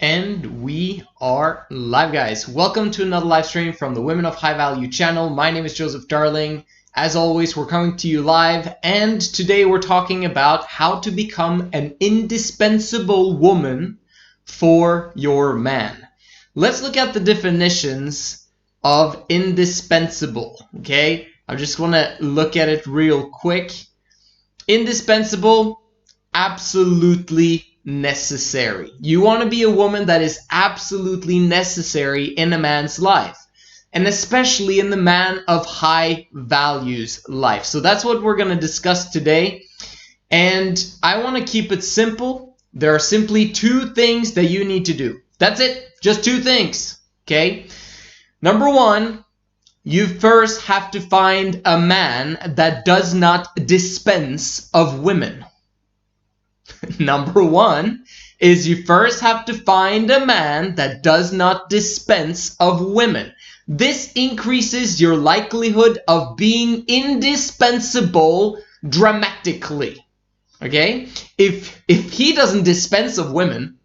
And we are live, guys. Welcome to another live stream from the Women of High Value channel. My name is Joseph Darling. As always, we're coming to you live, and today we're talking about how to become an indispensable woman for your man. Let's look at the definitions of indispensable, okay? I just want to look at it real quick. Indispensable, absolutely necessary. You want to be a woman that is absolutely necessary in a man's life, and especially in the man of high values life. So that's what we're going to discuss today, and I want to keep it simple. There are simply two things that you need to do. That's it. Just two things, okay? Number one, you first have to find a man that does not dispense of women. Number one is you first have to find a man that does not dispense of women. This increases your likelihood of being indispensable dramatically. Okay? If he doesn't dispense of women,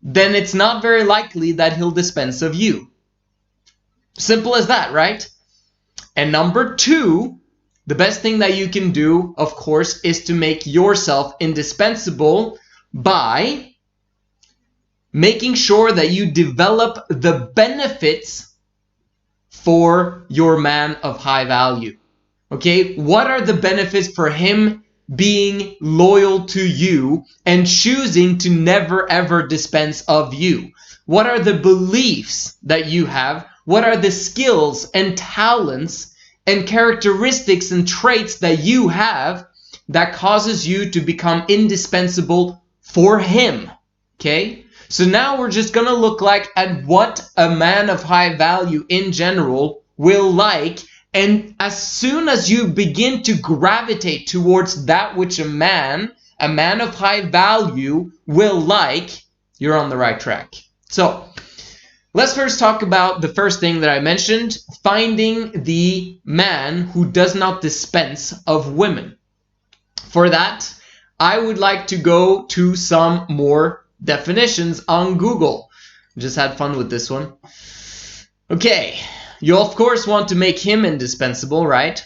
then it's not very likely that he'll dispense of you. Simple as that, right? And number two, the best thing that you can do, of course, is to make yourself indispensable by making sure that you develop the benefits for your man of high value. Okay? What are the benefits for him being loyal to you and choosing to never ever dispense of you? What are the beliefs that you have? What are the skills and talents and characteristics and traits that you have that causes you to become indispensable for him? Okay? So now we're just going to look at what a man of high value in general will like. And as soon as you begin to gravitate towards that which a man of high value will like, you're on the right track. So let's first talk about the first thing that I mentioned, finding the man who does not dispense of women. For that, I would like to go to some more definitions on Google. Just had fun with this one. Okay, you of course want to make him indispensable, right?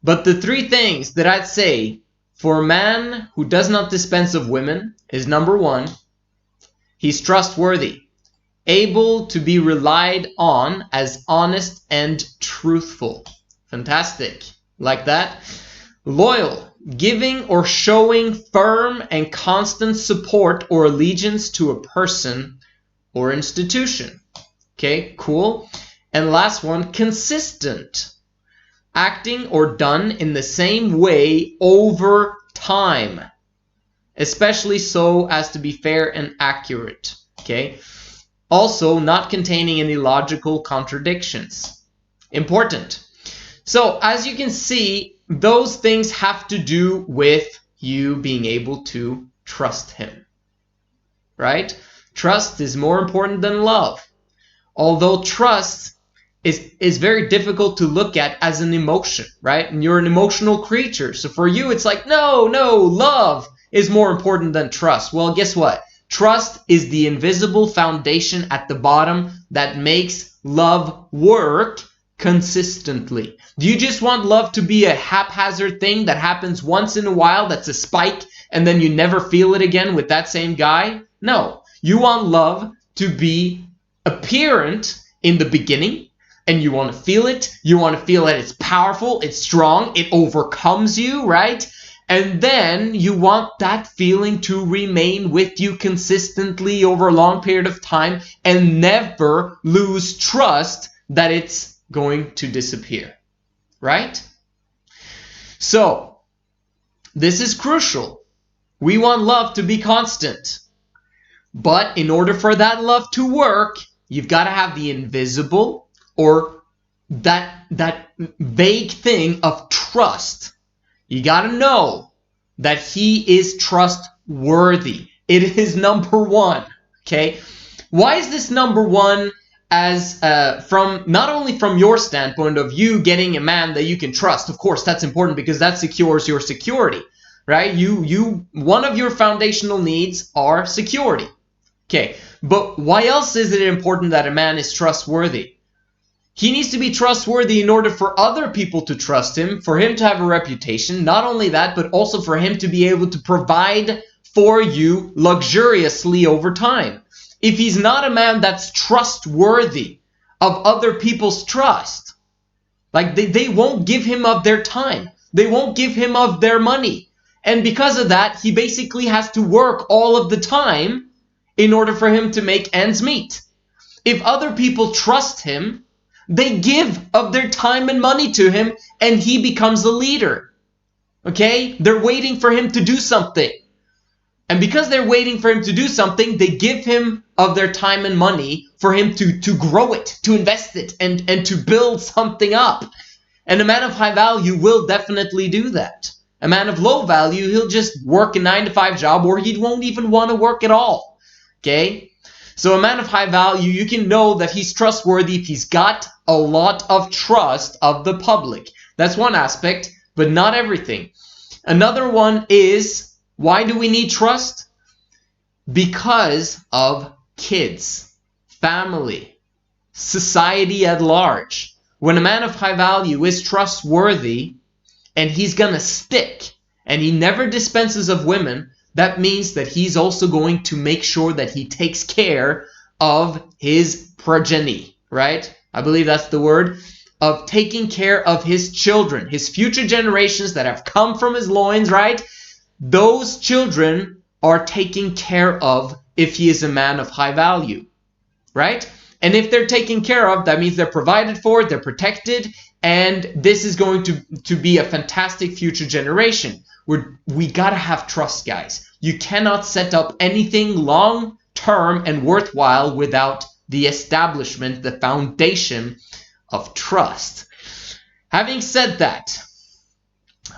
But the three things that I'd say for a man who does not dispense of women is number one, he's trustworthy, able to be relied on as honest and truthful. Fantastic. Like that. Loyal, giving or showing firm and constant support or allegiance to a person or institution. Okay, cool. And last one, consistent, acting or done in the same way over time, especially so as to be fair and accurate. Okay. Also, not containing any logical contradictions. Important. So, as you can see, those things have to do with you being able to trust him. Right? Trust is more important than love. Although trust is very difficult to look at as an emotion, right? And you're an emotional creature. So for you, it's like, no, love is more important than trust. Well, guess what? Trust is the invisible foundation at the bottom that makes love work consistently. Do you just want love to be a haphazard thing that happens once in a while, that's a spike, and then you never feel it again with that same guy? No. You want love to be apparent in the beginning, and you want to feel it. You want to feel that it's powerful, it's strong, it overcomes you, right? And then you want that feeling to remain with you consistently over a long period of time and never lose trust that it's going to disappear, right? So, this is crucial. We want love to be constant. But in order for that love to work, you've got to have the invisible or that vague thing of trust. You got to know that he is trustworthy. It is number one, okay? Why is this number one as from not only from your standpoint of you getting a man that you can trust? Of course, that's important because that secures your security, right? One of your foundational needs are security. Okay, but why else is it important that a man is trustworthy? He needs to be trustworthy in order for other people to trust him, for him to have a reputation. Not only that, but also for him to be able to provide for you luxuriously over time. If he's not a man that's trustworthy of other people's trust, like they won't give him of their time. They won't give him of their money. And because of that, he basically has to work all of the time in order for him to make ends meet. If other people trust him, they give of their time and money to him, and he becomes a leader. Okay? They're waiting for him to do something. And because they're waiting for him to do something, they give him of their time and money for him to grow it, to invest it, and to build something up. And a man of high value will definitely do that. A man of low value, he'll just work a 9-to-5 job, or he won't even want to work at all. Okay? So a man of high value, you can know that he's trustworthy if he's got a lot of trust of the public. That's one aspect, but not everything. Another one is, why do we need trust? Because of kids, family, society at large. When a man of high value is trustworthy and he's gonna stick and he never dispenses of women, that means that he's also going to make sure that he takes care of his progeny, right? I believe that's the word, of taking care of his children, his future generations that have come from his loins, right? Those children are taken care of if he is a man of high value, right? And if they're taken care of, that means they're provided for, they're protected, and this is going to be a fantastic future generation. We gotta have trust, guys. You cannot set up anything long-term and worthwhile without the establishment, the foundation of trust. Having said that,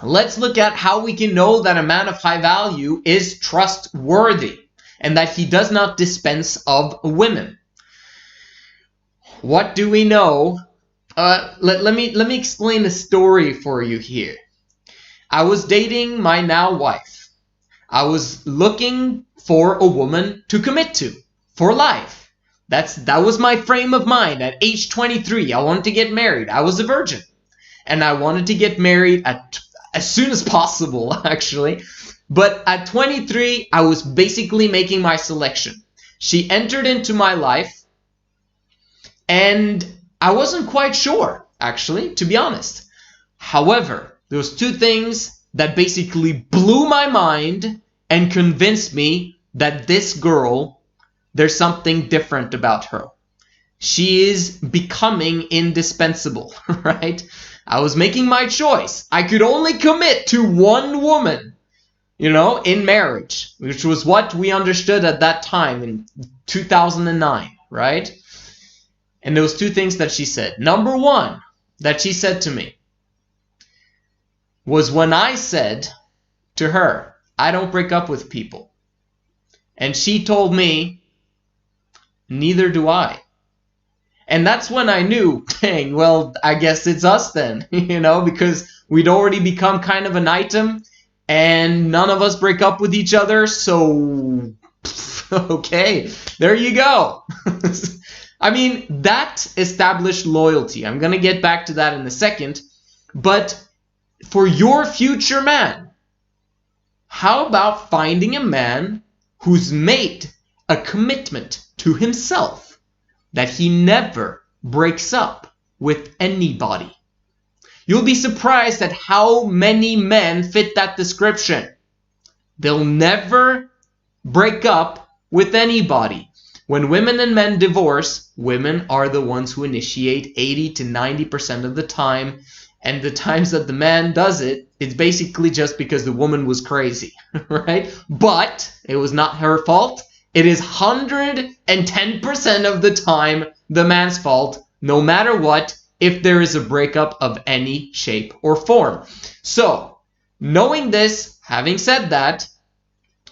let's look at how we can know that a man of high value is trustworthy and that he does not dispense of women. What do we know? Let me explain a story for you here. I was dating my now wife. I was looking for a woman to commit to for life. That was my frame of mind. At age 23, I wanted to get married. I was a virgin. And I wanted to get married as soon as possible, actually. But at 23, I was basically making my selection. She entered into my life, and I wasn't quite sure, actually, to be honest. However, there was two things that basically blew my mind and convinced me that this girl, there's something different about her. She is becoming indispensable, right? I was making my choice. I could only commit to one woman, in marriage, which was what we understood at that time in 2009, right? And there was two things that she said. Number one that she said to me was when I said to her, I don't break up with people. And she told me, neither do I. And that's when I knew, dang, well, I guess it's us then, because we'd already become kind of an item and none of us break up with each other. So, okay, there you go. I mean, that established loyalty. I'm going to get back to that in a second. But for your future man, how about finding a man who's made a commitment to himself that he never breaks up with anybody? You'll be surprised at how many men fit that description. They'll never break up with anybody. When women and men divorce, women are the ones who initiate 80 to 90% of the time. And the times that the man does it, it's basically just because the woman was crazy, right? But it was not her fault. It is 110% of the time the man's fault, no matter what, if there is a breakup of any shape or form. So, knowing this, having said that,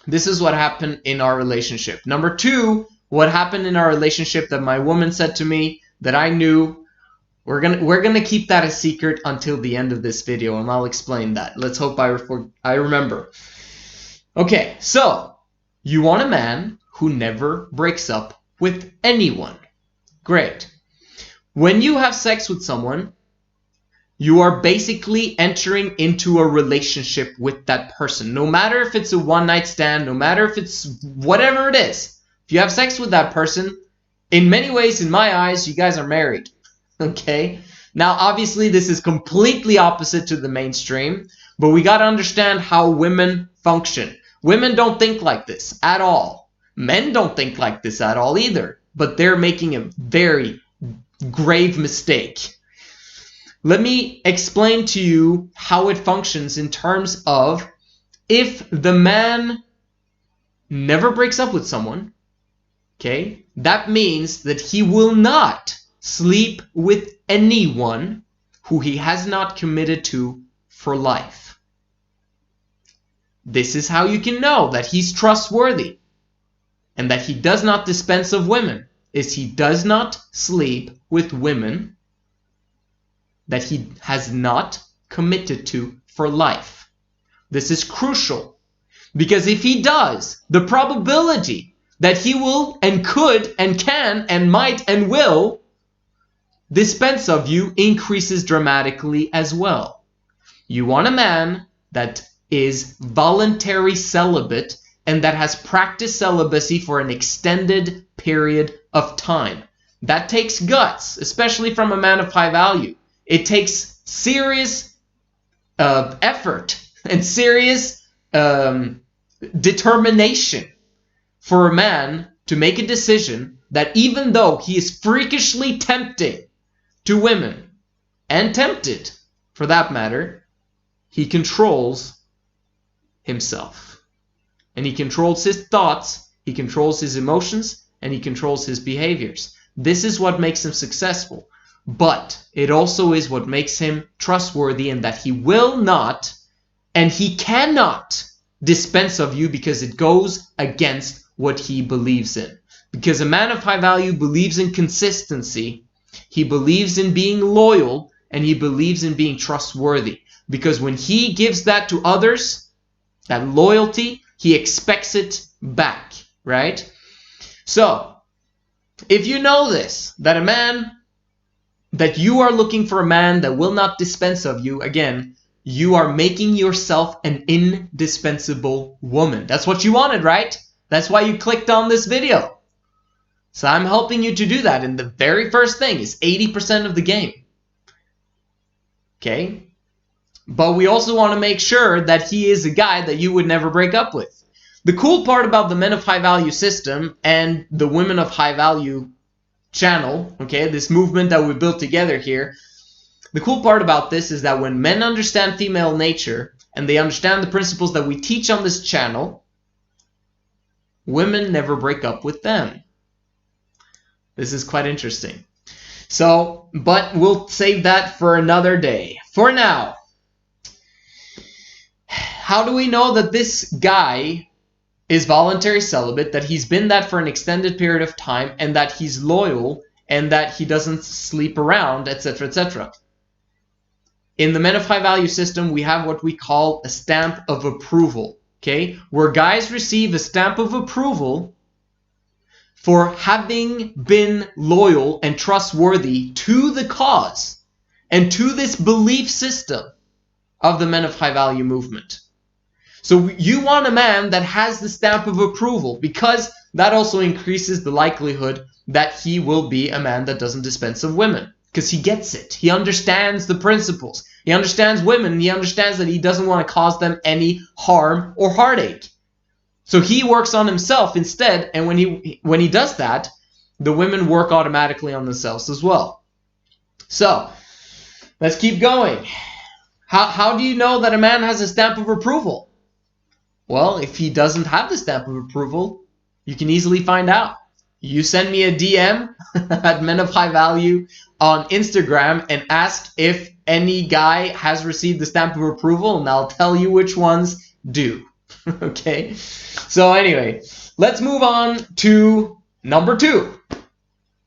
this is what happened in our relationship. Number two, what happened in our relationship that my woman said to me that I knew. We're gonna keep that a secret until the end of this video, and I'll explain that. Let's hope I remember. Okay, so you want a man who never breaks up with anyone. Great. When you have sex with someone, you are basically entering into a relationship with that person. No matter if it's a one-night stand, no matter if it's whatever it is. If you have sex with that person, in many ways, in my eyes, you guys are married. Okay? Now, obviously, this is completely opposite to the mainstream, but we got to understand how women function. Women don't think like this at all. Men don't think like this at all either, but they're making a very grave mistake. Let me explain to you how it functions in terms of if the man never breaks up with someone, okay, that means that he will not sleep with anyone who he has not committed to for life. This is how you can know that he's trustworthy and that he does not dispense of women, is he does not sleep with women that he has not committed to for life. This is crucial because if he does, the probability that he will and could and can and might and will dispense of you increases dramatically as well. You want a man that is voluntary celibate and that has practiced celibacy for an extended period of time. That takes guts, especially from a man of high value. It takes serious effort and serious determination for a man to make a decision that even though he is freakishly tempting to women, and tempted for that matter, he controls himself. And he controls his thoughts, he controls his emotions, and he controls his behaviors. This is what makes him successful. But it also is what makes him trustworthy in that he will not and he cannot dispense of you because it goes against what he believes in. Because a man of high value believes in consistency, he believes in being loyal, and he believes in being trustworthy. Because when he gives that to others, that loyalty, he expects it back, right? So, if you know this, that you are looking for a man that will not dispense of you, again, you are making yourself an indispensable woman. That's what you wanted, right? That's why you clicked on this video. So I'm helping you to do that. And the very first thing is 80% of the game. Okay? But we also want to make sure that he is a guy that you would never break up with. The cool part about the men of high value system and the women of high value channel, okay, this movement that we built together here, the cool part about this is that when men understand female nature and they understand the principles that we teach on this channel, women never break up with them. This is quite interesting. So, but we'll save that for another day. For now, how do we know that this guy is voluntary celibate, that he's been that for an extended period of time, and that he's loyal, and that he doesn't sleep around, etc., etc.? In the men of high value system, we have what we call a stamp of approval, okay? Where guys receive a stamp of approval for having been loyal and trustworthy to the cause and to this belief system of the men of high value movement. So you want a man that has the stamp of approval, because that also increases the likelihood that he will be a man that doesn't dispense of women, because he gets it. He understands the principles. He understands women. He understands that he doesn't want to cause them any harm or heartache. So he works on himself instead, and when he does that, the women work automatically on themselves as well. So, let's keep going. How do you know that a man has a stamp of approval? Well, if he doesn't have the stamp of approval, you can easily find out. You send me a DM at Men of High Value on Instagram and ask if any guy has received the stamp of approval, and I'll tell you which ones do. Okay? So anyway, let's move on to number 2.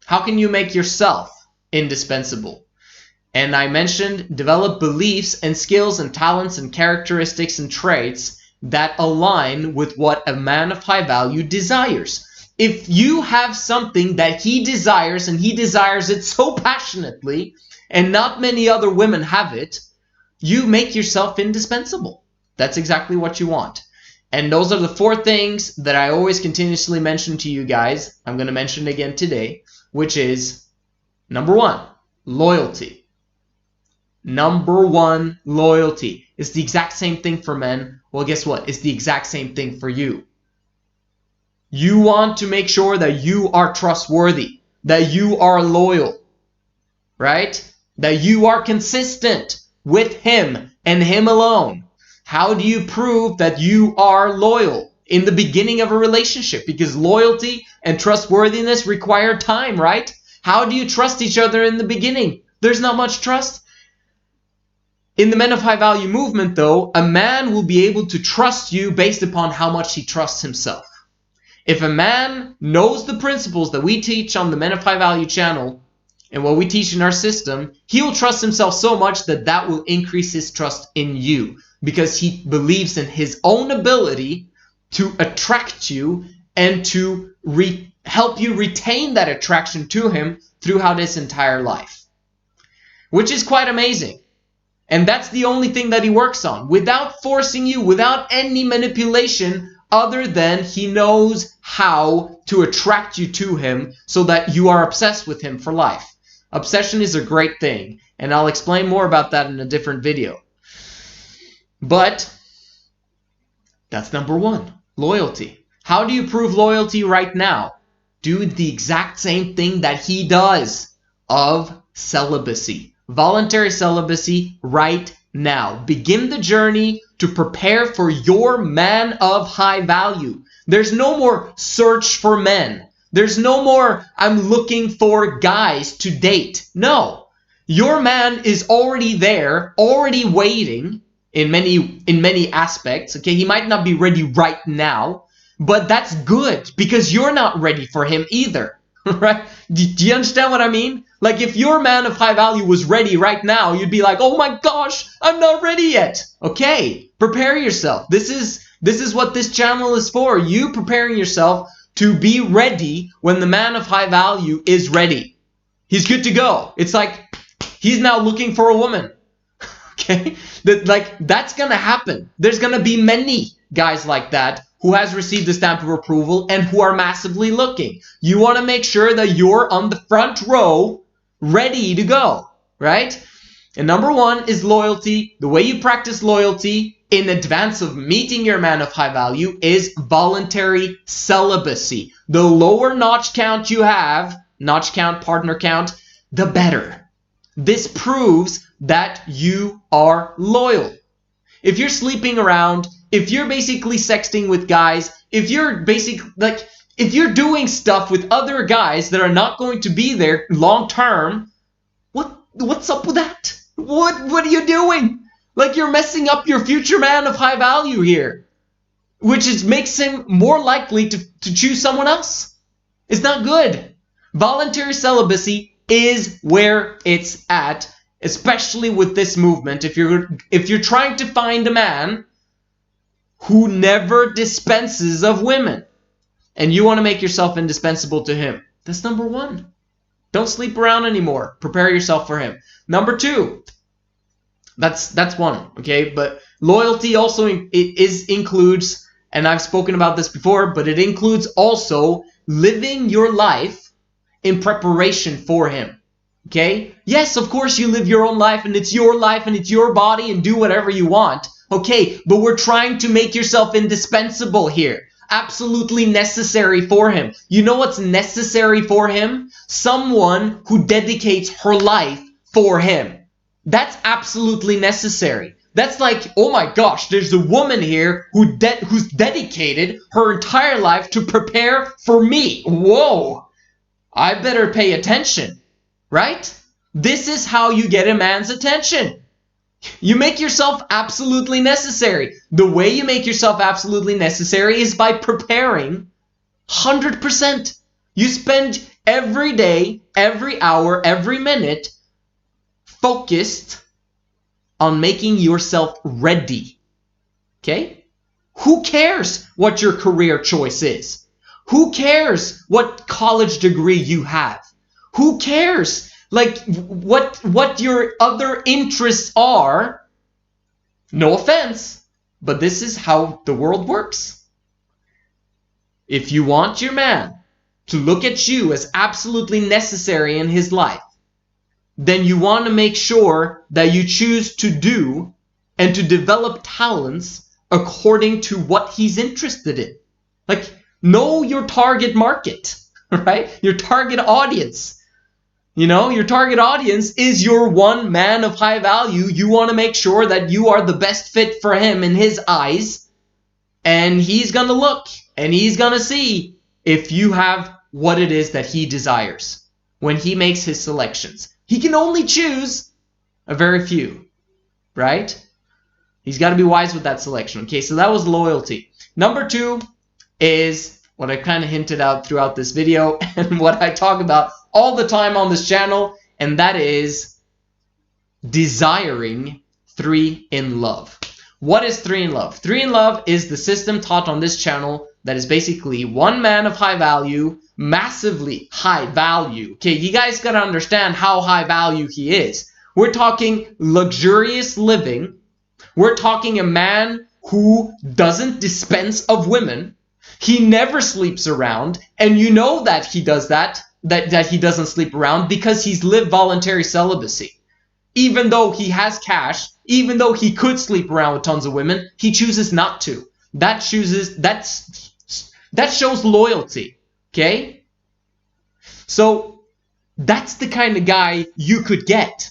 How can you make yourself indispensable? And I mentioned develop beliefs and skills and talents and characteristics and traits that align with what a man of high value desires. if you have something that he desires and he desires it so passionately, and not many other women have it, you make yourself indispensable. That's exactly what you want. And those are the 4 things that I always continuously mention to you guys. I'm going to mention it again today, which is number 1, loyalty. Number 1, loyalty. It's the exact same thing for men. Well, guess what? It's the exact same thing for you. You want to make sure that you are trustworthy, that you are loyal, right? That you are consistent with him and him alone. How do you prove that you are loyal in the beginning of a relationship? Because loyalty and trustworthiness require time, right? How do you trust each other in the beginning? There's not much trust. In the Men of High Value movement, though, a man will be able to trust you based upon how much he trusts himself. If a man knows the principles that we teach on the Men of High Value channel and what we teach in our system, he will trust himself so much that that will increase his trust in you, because he believes in his own ability to attract you and to help you retain that attraction to him throughout his entire life, which is quite amazing. And that's the only thing that he works on, without forcing you, without any manipulation, other than he knows how to attract you to him so that you are obsessed with him for life. Obsession is a great thing, and I'll explain more about that in a different video. But that's number 1, loyalty. How do you prove loyalty right now? Do the exact same thing that he does, of celibacy. Voluntary celibacy right now. Begin the journey to prepare for your man of high value. There's no more search for men. There's no more I'm looking for guys to date. No. Your man is already there, already waiting in many aspects. Okay, he might not be ready right now, but that's good because you're not ready for him either. Right? Do you understand what I mean? Like, if your man of high value was ready right now, you'd be like, oh my gosh, I'm not ready yet. Okay, prepare yourself. This is what this channel is for. You preparing yourself to be ready when the man of high value is ready. He's good to go. It's like he's now looking for a woman. Okay? That's going to happen. There's going to be many guys like that who has received the stamp of approval and who are massively looking. You want to make sure that you're on the front row, ready to go, right? And number 1 is loyalty. The way you practice loyalty in advance of meeting your man of high value is voluntary celibacy. The lower notch count you have, notch count, partner count, the better. This proves that you are loyal. If you're sleeping around, if you're basically sexting with guys, if you're doing stuff with other guys that are not going to be there long term, what's up with that? What are you doing? Like, you're messing up your future man of high value here, which makes him more likely to choose someone else. It's not good. Voluntary celibacy is where it's at, especially with this movement. If you're trying to find a man who never dispenses of women, and you want to make yourself indispensable to him, that's number 1. Don't sleep around anymore. Prepare yourself for him. Number 2, that's 1, okay? But loyalty also includes, and I've spoken about this before, but it includes also living your life in preparation for him, okay? Yes, of course you live your own life, and it's your life, and it's your body, and do whatever you want. Okay, but we're trying to make yourself indispensable here. Absolutely necessary for him. You know what's necessary for him? Someone who dedicates her life for him. That's absolutely necessary. That's like, oh my gosh, there's a woman here who's dedicated her entire life to prepare for me. Whoa, I better pay attention, right? This is how you get a man's attention. You make yourself absolutely necessary. The way you make yourself absolutely necessary is by preparing 100%. You spend every day, every hour, every minute focused on making yourself ready. Okay? Who cares what your career choice is? Who cares what college degree you have? Who cares like what your other interests are? No offense, but this is how the world works. If you want your man to look at you as absolutely necessary in his life, then you want to make sure that you choose to do and to develop talents according to what he's interested in. Like, know your target market, right? Your target audience. You know, your target audience is your one man of high value. You want to make sure that you are the best fit for him in his eyes. And he's going to look and he's going to see if you have what it is that he desires when he makes his selections. He can only choose a very few, right? He's got to be wise with that selection. Okay, so that was loyalty. Number 2 is what I kind of hinted out throughout this video and what I talk about all the time on this channel, and that is desiring 3 in love. What is 3 in love? 3 in love is the system taught on this channel that is basically one man of high value, massively high value. Okay, you guys got to understand how high value he is. We're talking luxurious living. We're talking a man who doesn't dispense of women. He never sleeps around, and you know that he does that he doesn't sleep around because he's lived voluntary celibacy. Even though he has cash, even though he could sleep around with tons of women, he chooses not to. That shows loyalty, okay? So that's the kind of guy you could get.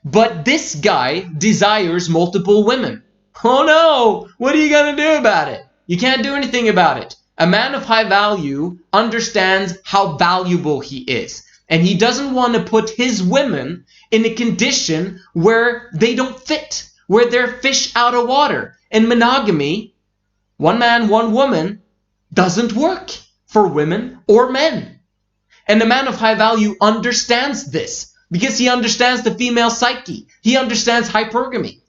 But this guy desires multiple women. Oh no, what are you gonna do about it? You can't do anything about it. A man of high value understands how valuable he is. And he doesn't want to put his women in a condition where they don't fit, where they're fish out of water. And monogamy, one man, one woman, doesn't work for women or men. And a man of high value understands this because he understands the female psyche. He understands hypergamy.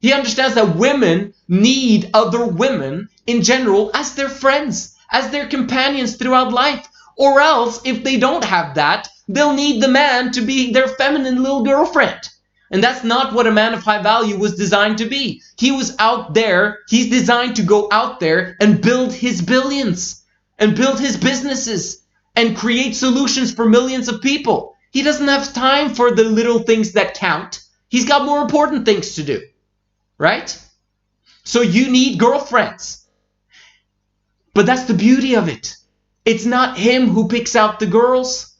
He understands that women need other women in general as their friends, as their companions throughout life. Or else, if they don't have that, they'll need the man to be their feminine little girlfriend. And that's not what a man of high value was designed to be. He was out there, he's designed to go out there and build his billions, and build his businesses, and create solutions for millions of people. He doesn't have time for the little things that count. He's got more important things to do, right? So you need girlfriends. But that's the beauty of it. It's not him who picks out the girls.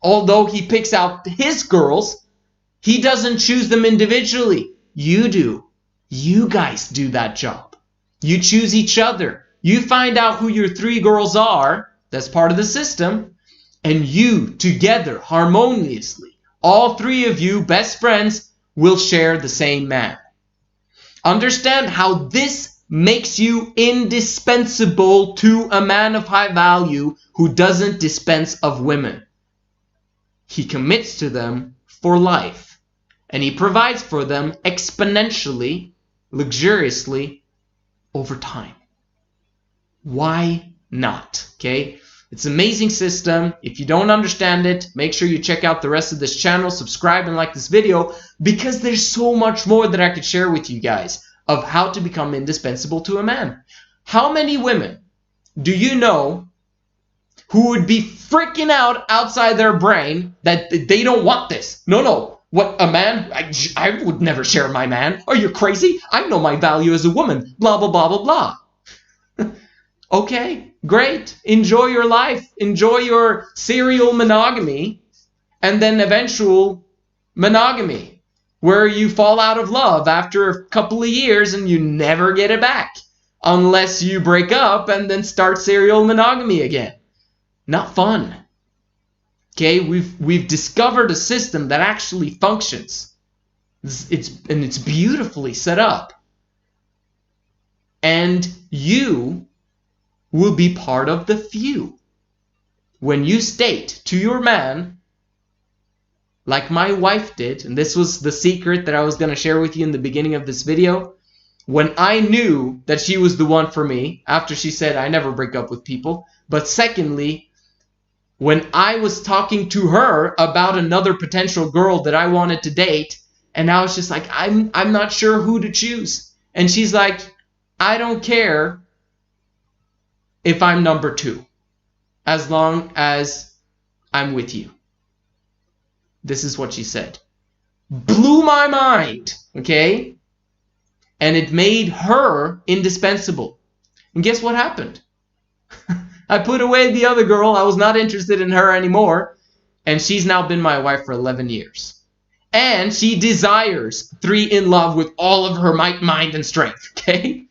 Although he picks out his girls, he doesn't choose them individually. You do. You guys do that job. You choose each other. You find out who your 3 girls are. That's part of the system. And you, together, harmoniously, all 3 of you, best friends, will share the same man. Understand how this makes you indispensable to a man of high value who doesn't dispense of women. He commits to them for life, and he provides for them exponentially, luxuriously, over time. Why not? Okay? It's an amazing system. If you don't understand it, make sure you check out the rest of this channel, subscribe and like this video, because there's so much more that I could share with you guys of how to become indispensable to a man. How many women do you know who would be freaking out outside their brain that they don't want this? No. What, a man? I would never share my man. Are you crazy? I know my value as a woman. Blah, blah, blah, blah, blah. Okay, great. Enjoy your life. Enjoy your serial monogamy and then eventual monogamy, where you fall out of love after a couple of years and you never get it back unless you break up and then start serial monogamy again. Not fun. Okay, we've discovered a system that actually functions. It's beautifully set up. And you will be part of the few. When you state to your man, like my wife did, and this was the secret that I was going to share with you in the beginning of this video, when I knew that she was the one for me, after she said I never break up with people, but secondly, when I was talking to her about another potential girl that I wanted to date, and I was just like, I'm not sure who to choose. And she's like, I don't care if I'm number 2, as long as I'm with you. This is what she said. Blew my mind, okay? And it made her indispensable. And guess what happened? I put away the other girl. I was not interested in her anymore. And she's now been my wife for 11 years. And she desires 3 in love with all of her might, mind, and strength, okay?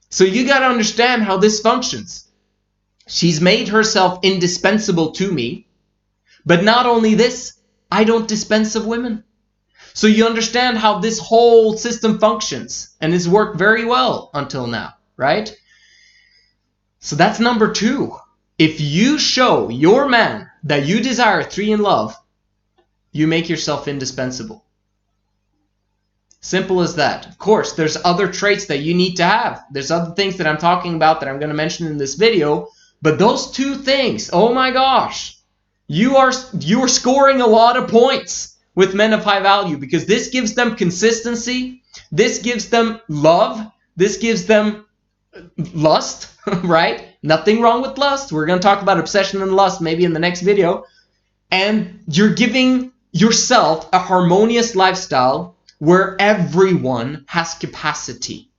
So you got to understand how this functions. She's made herself indispensable to me. But not only this, I don't dispense of women. So you understand how this whole system functions. And it's worked very well until now, right? So that's number 2. If you show your man that you desire 3 in love, you make yourself indispensable. Simple as that. Of course, there's other traits that you need to have. There's other things that I'm talking about that I'm going to mention in this video. But those 2 things, oh my gosh, you are scoring a lot of points with men of high value, because this gives them consistency. This gives them love. This gives them lust, right? Nothing wrong with lust. We're going to talk about obsession and lust maybe in the next video. And you're giving yourself a harmonious lifestyle where everyone has capacity.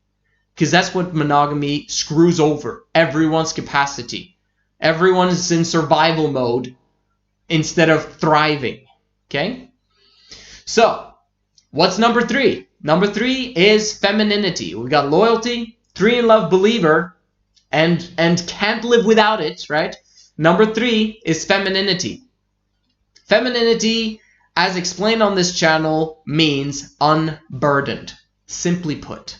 Because that's what monogamy screws over. Everyone's capacity. Everyone is in survival mode instead of thriving. Okay? So, what's number 3? Number 3 is femininity. We got loyalty, 3 in love believer, and can't live without it, right? Number 3 is femininity. Femininity, as explained on this channel, means unburdened. Simply put.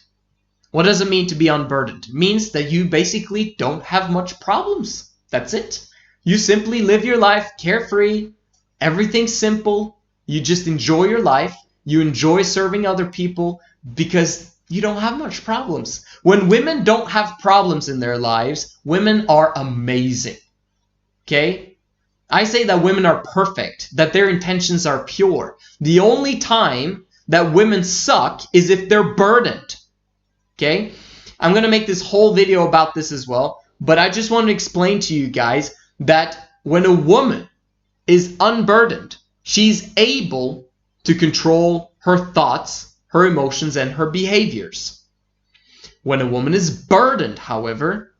What does it mean to be unburdened? It means that you basically don't have much problems. That's it. You simply live your life carefree. Everything's simple. You just enjoy your life. You enjoy serving other people because you don't have much problems. When women don't have problems in their lives, women are amazing. Okay? I say that women are perfect, that their intentions are pure. The only time that women suck is if they're burdened. Okay? I'm going to make this whole video about this as well, but I just want to explain to you guys that when a woman is unburdened, she's able to control her thoughts, her emotions, and her behaviors. When a woman is burdened, however,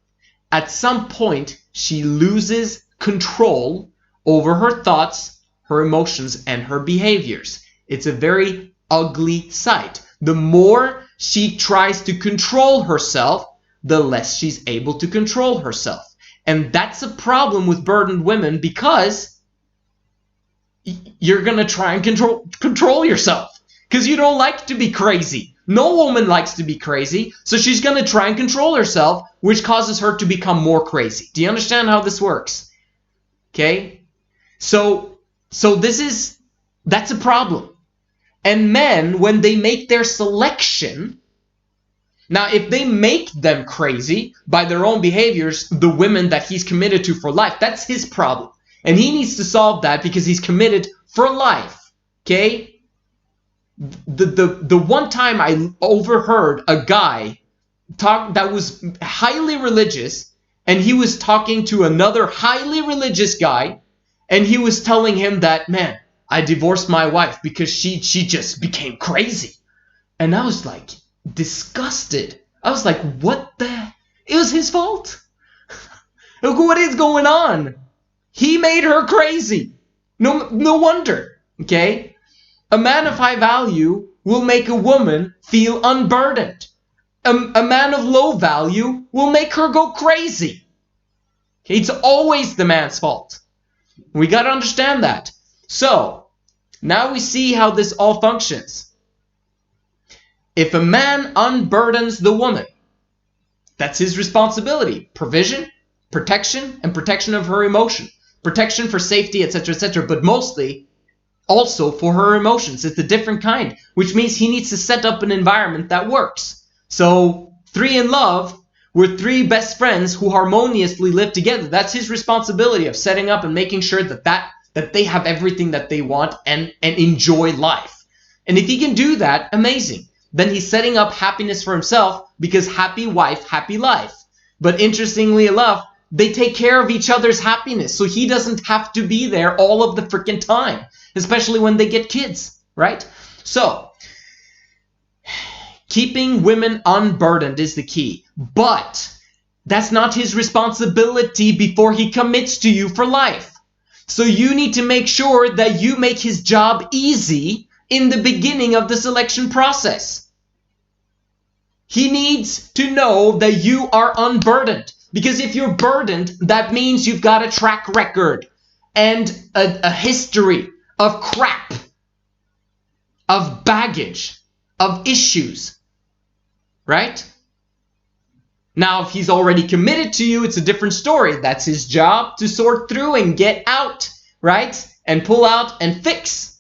at some point she loses control over her thoughts, her emotions, and her behaviors. It's a very ugly sight. The more she tries to control herself, the less she's able to control herself. And that's a problem with burdened women, because you're going to try and control yourself because you don't like to be crazy. No woman likes to be crazy, so she's going to try and control herself, which causes her to become more crazy. Do you understand how this works? Okay? So that's a problem. And men, when they make their selection, now if they make them crazy by their own behaviors, the women that he's committed to for life, that's his problem. And he needs to solve that because he's committed for life. Okay? The one time I overheard a guy talk that was highly religious, and he was talking to another highly religious guy, and he was telling him that, man, I divorced my wife because she just became crazy. And I was like disgusted. I was like, what the? It was his fault. Look, what is going on? He made her crazy. No wonder. Okay? A man of high value will make a woman feel unburdened. A man of low value will make her go crazy. Okay? It's always the man's fault. We got to understand that. So, now we see how this all functions. If a man unburdens the woman, that's his responsibility. Provision, protection, and protection of her emotion. Protection for safety, etc., but mostly also for her emotions. It's a different kind, which means he needs to set up an environment that works. So 3 in love, we're 3 best friends who harmoniously live together. That's his responsibility of setting up and making sure that they have everything that they want and enjoy life. And if he can do that, amazing. Then he's setting up happiness for himself, because happy wife, happy life. But interestingly enough, they take care of each other's happiness. So he doesn't have to be there all of the freaking time, especially when they get kids, right? So keeping women unburdened is the key. But that's not his responsibility before he commits to you for life. So you need to make sure that you make his job easy in the beginning of the selection process. He needs to know that you are unburdened. Because if you're burdened, that means you've got a track record and a history of crap, of baggage, of issues, right? Now, if he's already committed to you, it's a different story. That's his job to sort through and get out, right? And pull out and fix.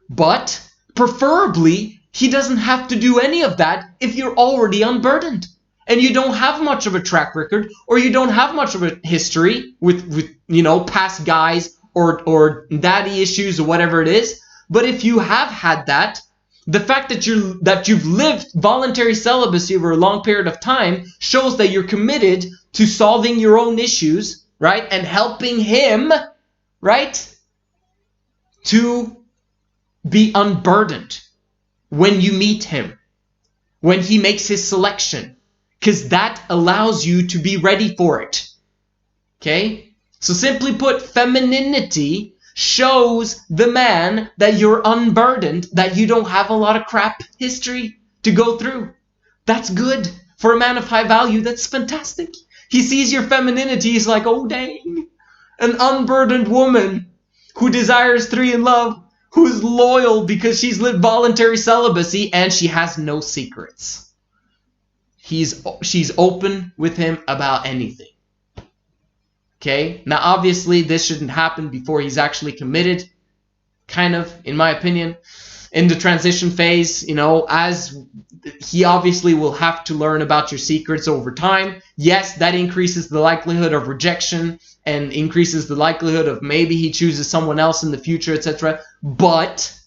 But preferably, he doesn't have to do any of that if you're already unburdened. And you don't have much of a track record, or you don't have much of a history with past guys or daddy issues or whatever it is. But if you have had that, the fact that you've lived voluntary celibacy over a long period of time shows that you're committed to solving your own issues, right? And helping him, right? To be unburdened when you meet him, when he makes his selection. Because that allows you to be ready for it. Okay? So simply put, femininity shows the man that you're unburdened, that you don't have a lot of crap history to go through. That's good. For a man of high value, that's fantastic. He sees your femininity, he's like, oh dang. An unburdened woman who desires 3 in love, who's loyal because she's lived voluntary celibacy and she has no secrets. She's open with him about anything. Okay? Now, obviously, this shouldn't happen before he's actually committed. Kind of, in my opinion. In the transition phase, as he obviously will have to learn about your secrets over time. Yes, that increases the likelihood of rejection and increases the likelihood of maybe he chooses someone else in the future, etc. But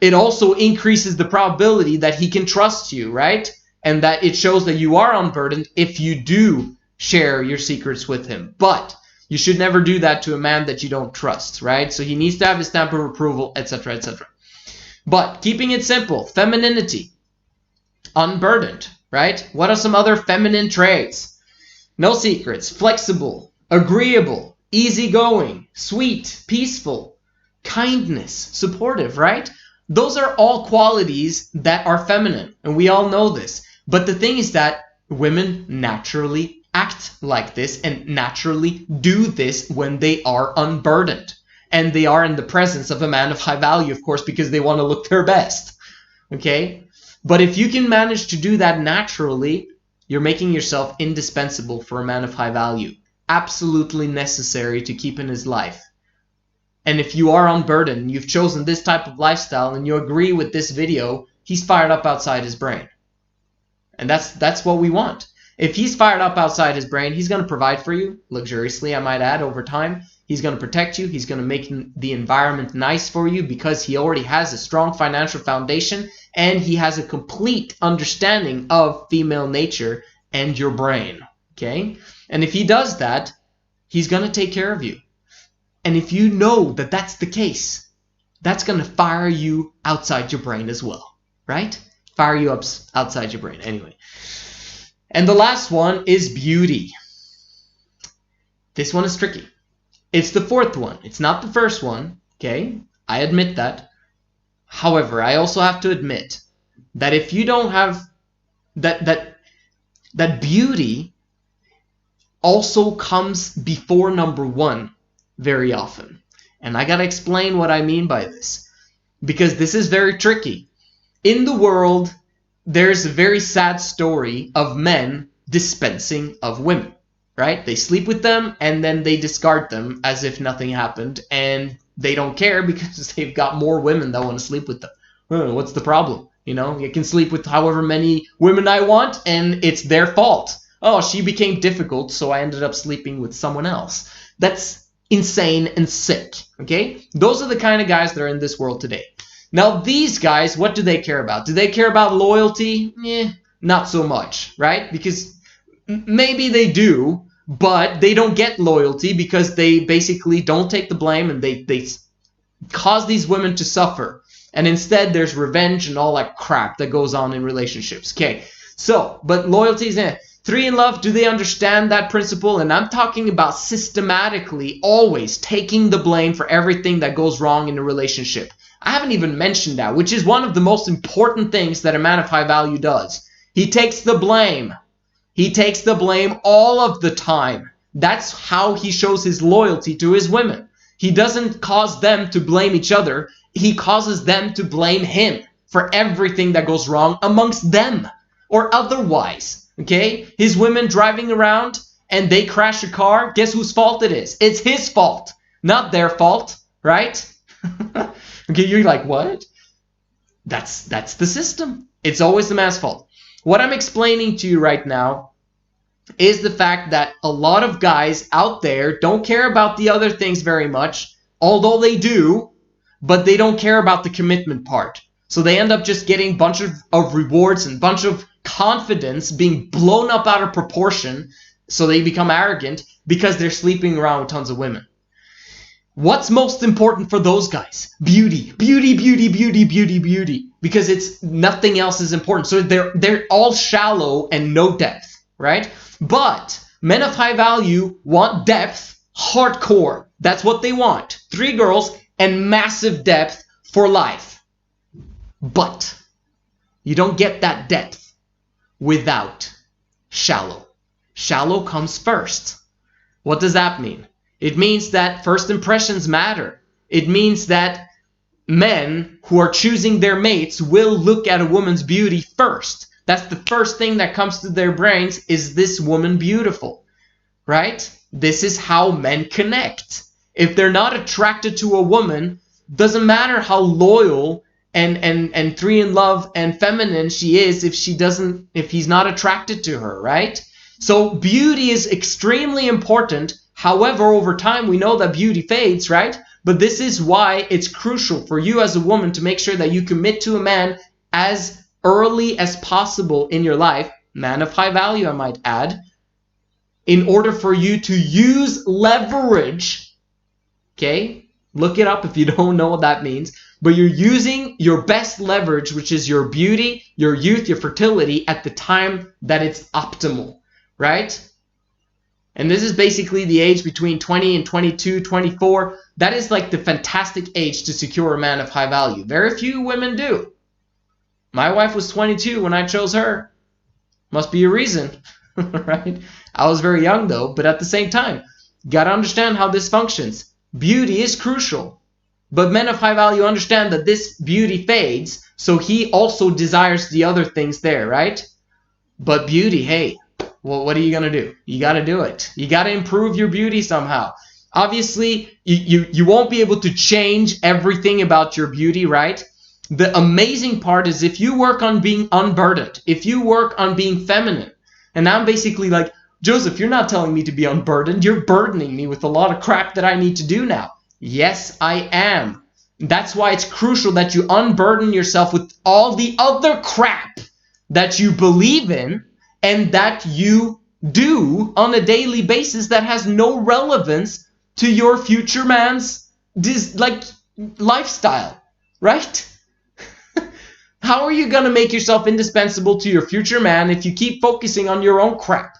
it also increases the probability that he can trust you, right? And that it shows that you are unburdened if you do share your secrets with him. But you should never do that to a man that you don't trust, right? So he needs to have his stamp of approval, etc., etc. But keeping it simple, femininity, unburdened, right? What are some other feminine traits? No secrets, flexible, agreeable, easygoing, sweet, peaceful, kindness, supportive, right? Those are all qualities that are feminine, and we all know this. But the thing is that women naturally act like this and naturally do this when they are unburdened. And they are in the presence of a man of high value, of course, because they want to look their best. Okay? But if you can manage to do that naturally, you're making yourself indispensable for a man of high value. Absolutely necessary to keep in his life. And if you are unburdened, you've chosen this type of lifestyle, and you agree with this video, he's fired up outside his brain. And that's what we want. If he's fired up outside his brain, he's going to provide for you, luxuriously, I might add, over time. He's going to protect you. He's going to make the environment nice for you because he already has a strong financial foundation, and he has a complete understanding of female nature and your brain. Okay? And if he does that, he's going to take care of you. And if you know that that's the case, that's going to fire you outside your brain as well, right? Fire you up outside your brain. Anyway. And the last one is beauty. This one is tricky. It's the 4th one. It's not the first one, okay? I admit that. However, I also have to admit that if you don't have that beauty also comes before number 1 very often. And I gotta explain what I mean by this, because this is very tricky. In the world, there's a very sad story of men dispensing of women, right? They sleep with them and then they discard them as if nothing happened, and they don't care because they've got more women that want to sleep with them. What's the problem? You know, I can sleep with however many women I want, and it's their fault. Oh, she became difficult, so I ended up sleeping with someone else. That's insane and sick, okay? Those are the kind of guys that are in this world today. Now, these guys, what do they care about? Do they care about loyalty? Not so much, right? Because maybe they do, but they don't get loyalty because they basically don't take the blame, and they cause these women to suffer. And instead, there's revenge and all that crap that goes on in relationships. Okay, so, but loyalty is 3 in love, do they understand that principle? And I'm talking about systematically always taking the blame for everything that goes wrong in a relationship. I haven't even mentioned that, which is one of the most important things that a man of high value does. He takes the blame. He takes the blame all of the time. That's how he shows his loyalty to his women. He doesn't cause them to blame each other. He causes them to blame him for everything that goes wrong amongst them or otherwise. Okay? His women driving around and they crash a car. Guess whose fault it is? It's his fault, not their fault, right? Okay, you're like, what? That's the system. It's always the man's fault. What I'm explaining to you right now is the fact that a lot of guys out there don't care about the other things very much, although they do, but they don't care about the commitment part. So they end up just getting a bunch of rewards and a bunch of confidence being blown up out of proportion, so they become arrogant because they're sleeping around with tons of women. What's most important for those guys? Beauty. Beauty, beauty, beauty, beauty, beauty. Because it's nothing else is important. So they're all shallow and no depth, right? But men of high value want depth, hardcore. That's what they want. 3 girls and massive depth for life. But you don't get that depth without shallow. Shallow comes first. What does that mean? It means that first impressions matter. It means that men who are choosing their mates will look at a woman's beauty first. That's the first thing that comes to their brains. Is this woman beautiful? Right? This is how men connect. If they're not attracted to a woman, doesn't matter how loyal and 3 in love and feminine she is if he's not attracted to her, right? So beauty is extremely important. However, over time, we know that beauty fades, right? But this is why it's crucial for you as a woman to make sure that you commit to a man as early as possible in your life, man of high value, I might add, in order for you to use leverage, okay? Look it up if you don't know what that means. But you're using your best leverage, which is your beauty, your youth, your fertility, at the time that it's optimal, right? And this is basically the age between 20 and 22, 24. That is like the fantastic age to secure a man of high value. Very few women do. My wife was 22 when I chose her. Must be a reason, right? I was very young though, but at the same time, you gotta understand how this functions. Beauty is crucial. But men of high value understand that this beauty fades, so he also desires the other things there, right? But beauty, hey, well, what are you going to do? You got to do it. You got to improve your beauty somehow. Obviously, you won't be able to change everything about your beauty, right? The amazing part is if you work on being unburdened, if you work on being feminine, and I'm basically like, Joseph, you're not telling me to be unburdened. You're burdening me with a lot of crap that I need to do now. Yes, I am. That's why it's crucial that you unburden yourself with all the other crap that you believe in and that you do on a daily basis that has no relevance to your future man's lifestyle, right? How are you going to make yourself indispensable to your future man if you keep focusing on your own crap?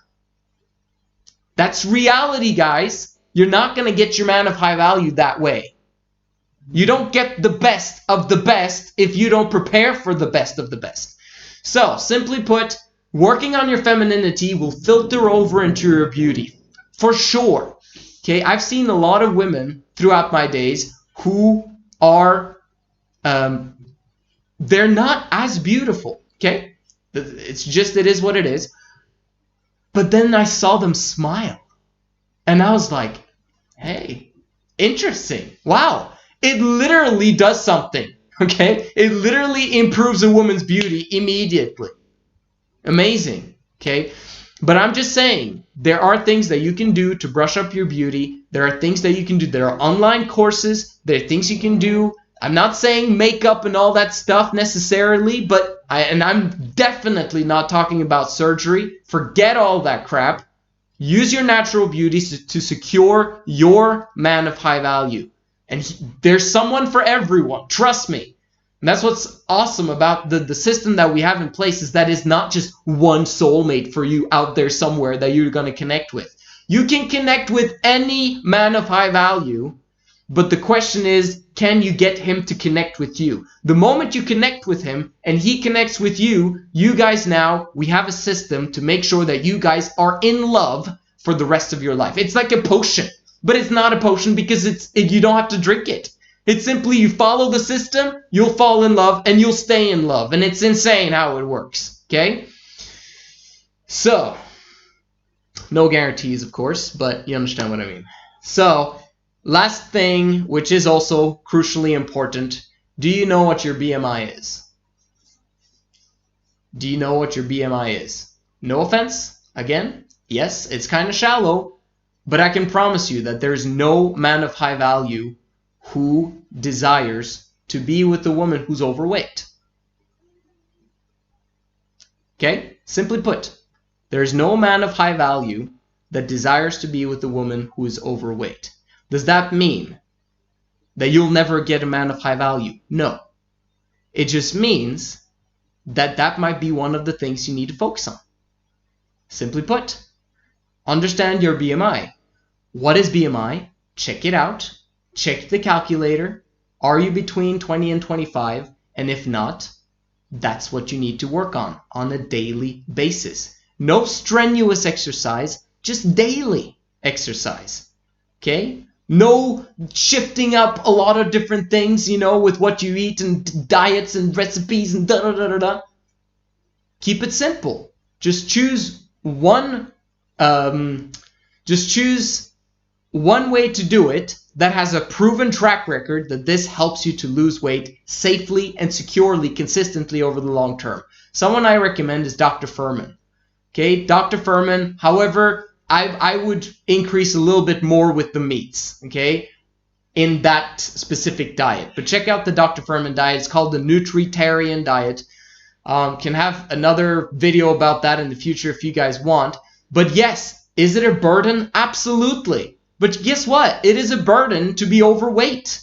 That's reality, guys. You're not going to get your man of high value that way. You don't get the best of the best if you don't prepare for the best of the best. So, simply put, working on your femininity will filter over into your beauty. For sure. Okay, I've seen a lot of women throughout my days who are, they're not as beautiful. Okay, it's just, it is what it is. But then I saw them smile. And I was like, hey, interesting. Wow, it literally does something. Okay? It literally improves a woman's beauty immediately. Amazing. Okay? But I'm just saying, there are things that you can do to brush up your beauty. There are things that you can do. There are online courses. There are things you can do. I'm not saying makeup and all that stuff necessarily, but I'm definitely not talking about surgery. Forget all that crap. Use your natural beauty to secure your man of high value. And there's someone for everyone. Trust me. And that's what's awesome about the system that we have in place, is that it's not just one soulmate for you out there somewhere that you're going to connect with. You can connect with any man of high value, but the question is, can you get him to connect with you? The moment you connect with him and he connects with you, you guys now, we have a system to make sure that you guys are in love for the rest of your life. It's like a potion, but it's not a potion because you don't have to drink it. It's simply you follow the system, you'll fall in love, and you'll stay in love. And it's insane how it works, okay? So, no guarantees, of course, but you understand what I mean. So, last thing, which is also crucially important, do you know what your BMI is? Do you know what your BMI is? No offense, again, yes, it's kind of shallow, but I can promise you that there's no man of high value who desires to be with a woman who's overweight. Okay? Simply put, there's no man of high value that desires to be with a woman who is overweight. Does that mean that you'll never get a man of high value? No. It just means that that might be one of the things you need to focus on. Simply put, understand your BMI. What is BMI? Check it out. Check the calculator. Are you between 20 and 25? And if not, that's what you need to work on a daily basis. No strenuous exercise, just daily exercise. Okay? No shifting up a lot of different things, you know, with what you eat and diets and recipes and da-da-da-da-da. Keep it simple. Just choose one way to do it that has a proven track record that this helps you to lose weight safely and securely, consistently over the long term. Someone I recommend is Dr. Furman. Okay, Dr. Furman, however, I would increase a little bit more with the meats, okay, in that specific diet. But check out the Dr. Furman diet. It's called the Nutritarian diet. Can have another video about that in the future if you guys want. But yes, is it a burden? Absolutely. But guess what? It is a burden to be overweight.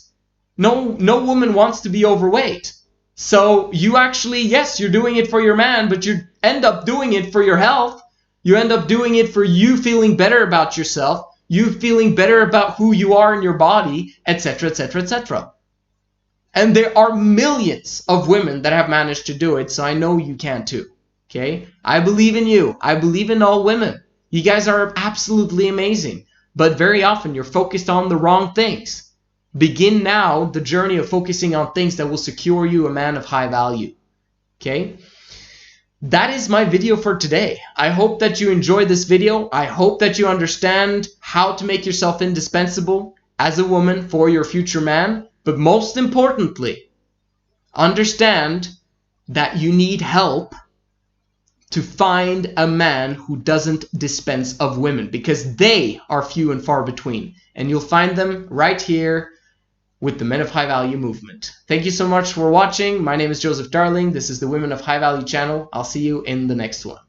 No woman wants to be overweight. So you actually, yes, you're doing it for your man, but you end up doing it for your health. You end up doing it for you feeling better about yourself, you feeling better about who you are in your body, etc., etc., etc. And there are millions of women that have managed to do it, so I know you can too. Okay? I believe in you. I believe in all women. You guys are absolutely amazing. But very often you're focused on the wrong things. Begin now the journey of focusing on things that will secure you a man of high value. Okay? That is my video for today. I hope that you enjoyed this video. I hope that you understand how to make yourself indispensable as a woman for your future man. But most importantly, understand that you need help to find a man who doesn't dispense of women, because they are few and far between. And you'll find them right here with the Men of High Value movement. Thank you so much for watching. My name is Joseph Darling. This is the Women of High Value channel. I'll see you in the next one.